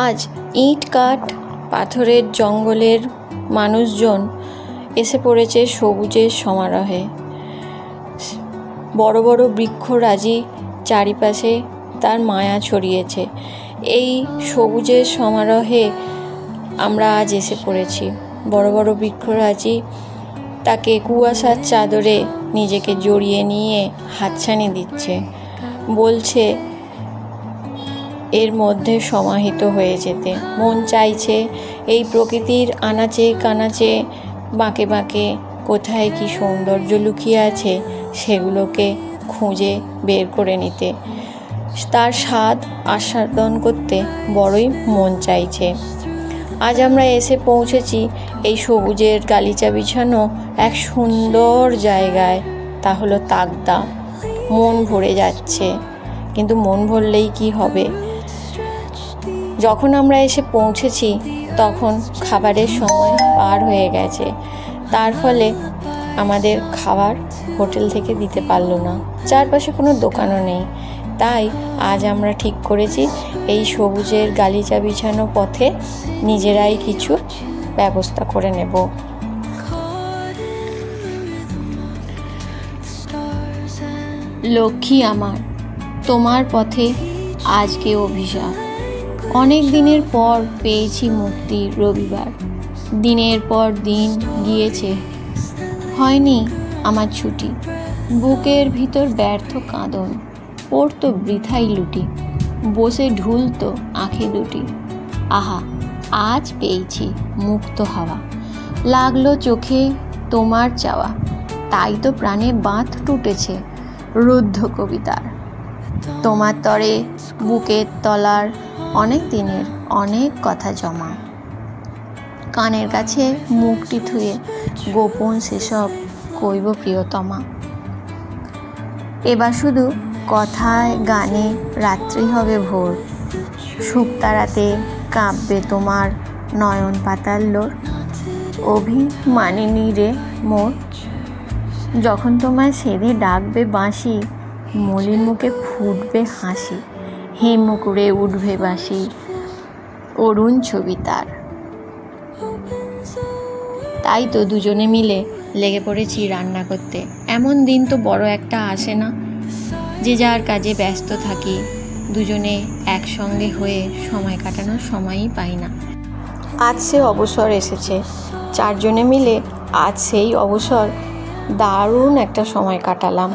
আজ ইট কাঠ পাথরের জঙ্গলের মানুষজন এসে পড়েছে সবুজের সমারোহে। বড় বড় বৃক্ষরাজি চারিপাশে তার মায়া ছড়িয়েছে। এই সবুজের সমারোহে আমরা আজ এসে পড়েছি। বড় বড় বৃক্ষরাজি তাকে কুয়াশার চাদরে নিজেকে জড়িয়ে নিয়ে হাতছানি দিচ্ছে, বলছে এর মধ্যে সমাহিত হয়ে যেতে। মন চাইছে এই প্রকৃতির আনাচে কানাচে বাঁকে বাঁকে কোথায় কি সৌন্দর্য লুকিয়ে আছে সেগুলোকে খুঁজে বের করে নিতে। তার স্বাদ আস্বাদন করতে বড়ই মন চাইছে। আজ আমরা এসে পৌঁছেছি এই সবুজের গালিচা বিছানো এক সুন্দর জায়গায়, তা হলো তাকদা। মন ভরে যাচ্ছে, কিন্তু মন ভরলেই কি হবে? যখন আমরা এসে পৌঁছেছি তখন খাবারের সময় পার হয়ে গেছে। তার ফলে আমাদের খাবার হোটেল থেকে দিতে পারলো না। চারপাশে কোনো দোকানও নেই। তাই আজ আমরা ঠিক করেছি এই সবুজের গালিচা বিছানো পথে নিজেরাই কিছু ব্যবস্থা করে নেব। লক্ষ্মী আমার, তোমার পথে আজকে অভিশাপ। অনেক দিনের পর পেয়েছি মুক্তির রবিবার। দিনের পর দিন গিয়েছে, হয়নি আমার ছুটি। বুকের ভিতর ব্যর্থ কাঁদন, পড়তো বৃথাই লুটি। বসে ঢুলতো আঁখি দুটি। আহা, আজ পেয়েছি মুক্ত হাওয়া। লাগলো চোখে তোমার চাওয়া, তাই তো প্রাণে বাঁধ টুটেছে রুদ্ধ কবিতার। তোমার তরে বুকের তলার অনেক দিনের অনেক কথা জমা। কানের কাছে মুখটি থুয়ে গোপন সেসব কইব প্রিয়তমা। এবার শুধু কথায় গানে রাত্রি হবে ভোর। শুকতারাতে কাঁপবে তোমার নয়ন পাতার লোর। অভিমানিনী রে মোর, যখন তোমায় সেধে ডাকবে বাঁশি, মলিন মুখে ফুটবে হাসি। হিমুকুরে উঠবে বাঁশি, অরুণ ছবি তার। তাই তো দুজনে মিলে লেগে পড়েছি রান্না করতে। এমন দিন তো বড় একটা আসে না, যে যার কাজে ব্যস্ত থাকি। দুজনে একসঙ্গে হয়ে সময় কাটানোর সময়ই পাই না। আজ সে অবসর এসেছে। চারজনে মিলে আজ সেই অবসর দারুণ একটা সময় কাটালাম।